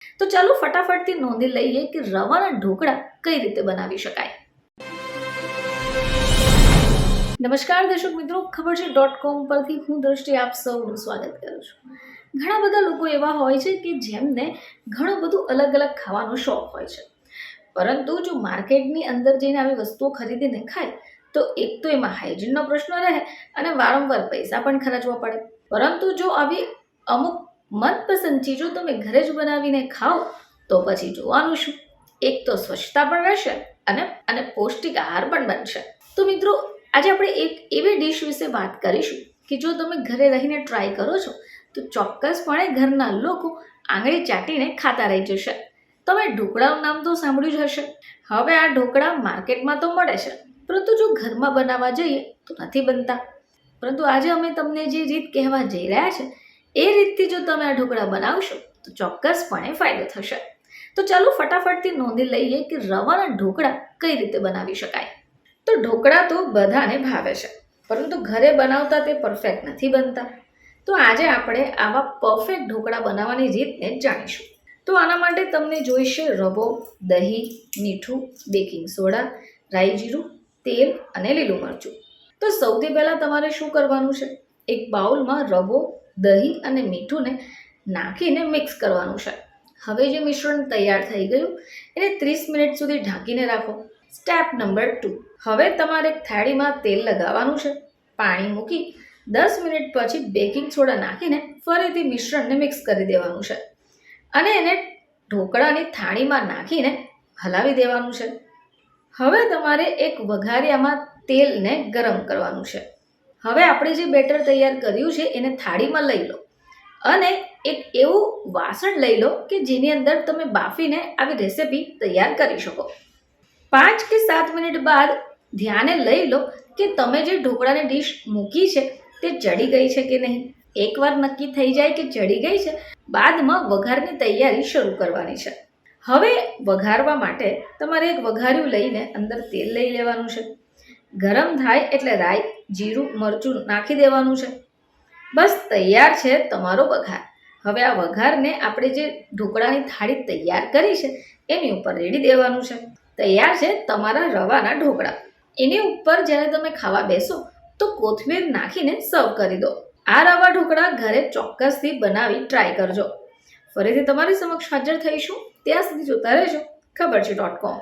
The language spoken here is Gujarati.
તો ચાલો ફટાફટથી નોંધી લઈએ કે રવાના ઢોકળા કઈ રીતે બનાવી શકાય. નમસ્કાર દર્શક મિત્રો, ખબર છે .com પરથી હું દ્રષ્ટિ આપ સૌનું સ્વાગત કરું છું. ઘણા બધા લોકો એવા હોય છે કે જેમને ઘણું બધું અલગ અલગ ખાવાનો શોખ હોય છે, પરંતુ જો માર્કેટની અંદર જઈને આવી વસ્તુઓ ખરીદીને ખાય તો એક તો એમાં હાઇજીનનો પ્રશ્ન રહે અને વારંવાર પૈસા પણ ખર્ચવા પડે. પરંતુ જો આવી અમુક મનપસંદ ચીજો તમે ઘરે જ બનાવીને ખાઓ તો પછી જોવાનું શું, એક તો સ્વચ્છતા પણ રહેશે અને પૌષ્ટિક આહાર પણ બનશે. તો મિત્રો, આજે આપણે એક એવી ડિશ વિશે વાત કરીશું કે જો તમે ઘરે રહીને ટ્રાય કરો છો તો ચોક્કસપણે ઘરના લોકો આંગળી ચાટીને ખાતા રહી જશે. તમે ઢોકળાનું નામ તો સાંભળ્યું જ હશે. હવે આ ઢોકળા માર્કેટમાં તો મળે છે, પરંતુ જો ઘરમાં બનાવવા જઈએ તો નથી બનતા. પરંતુ આજે અમે તમને જે રીત કહેવા જઈ રહ્યા છે એ રીતથી જો તમે આ ઢોકળા બનાવશો તો ચોક્કસપણે ફાયદો થશે. તો ચાલો ફટાફટથી નોંધી લઈએ કે રવાના ઢોકળા કઈ રીતે બનાવી શકાય. તો ઢોકળા તો બધાને ભાવે છે, પરંતુ ઘરે બનાવતા તે પરફેક્ટ નથી બનતા. તો આજે આપણે આવા પરફેક્ટ ઢોકળા બનાવવાની રીતને જાણીશું. તો આના માટે તમને જોઈશે રવો, દહીં, મીઠું, બેકિંગ સોડા, રાઈ જીરું, તેલ અને લીલું મરચું. તો સૌથી પહેલાં તમારે શું કરવાનું છે, એક બાઉલમાં રવો, દહીં અને મીઠુંને નાખીને મિક્સ કરવાનું છે. હવે જે મિશ્રણ તૈયાર થઈ ગયું એને 30 મિનિટ સુધી ઢાંકીને રાખો. સ્ટેપ નંબર 2, હવે તમારે એક થાળીમાં તેલ લગાવવાનું છે. પાણી મૂકી 10 મિનિટ પછી બેકિંગ સોડા નાખીને ફરીથી મિશ્રણને મિક્સ કરી દેવાનું છે અને એને ઢોકળાની થાળીમાં નાખીને હલાવી દેવાનું છે. હવે તમારે એક વઘારિયામાં તેલને ગરમ કરવાનું છે. હવે આપણે જે બેટર તૈયાર કર્યું છે એને થાળીમાં લઈ લો અને એક એવું વાસણ લઈ લો કે જેની અંદર તમે બાફીને આવી રેસીપી તૈયાર કરી શકો. 5 કે 7 મિનિટ બાદ ધ્યાને લઈ લો કે તમે જે ઢોકળાની ડીશ મૂકી છે તે ચડી ગઈ છે કે નહીં. એકવાર નક્કી થઈ જાય કે ચડી ગઈ છે, બાદમાં વઘારની તૈયારી શરૂ કરવાની છે. હવે વઘારવા માટે તમારે એક વઘાર્યું લઈને અંદર તેલ લઈ લેવાનું છે. ગરમ થાય એટલે રાઈ, જીરું, મરચું નાખી દેવાનું છે. બસ તૈયાર છે તમારો વઘાર. હવે આ વઘારને આપણે જે ઢોકળાની થાળી તૈયાર કરી છે એની ઉપર રેડી દેવાનું છે. તૈયાર છે તમારા રવાના ઢોકળા. એની ઉપર જ્યારે તમે ખાવા બેસો તો કોથમીર નાખીને સર્વ કરી દો. આ રવા ઢોકળા ઘરે ચોક્કસથી બનાવી ટ્રાય કરજો. ફરીથી તમારી સમક્ષ હાજર થઈશું. ત્યાં સુધી જોતા રહેજો ખબર છે .com.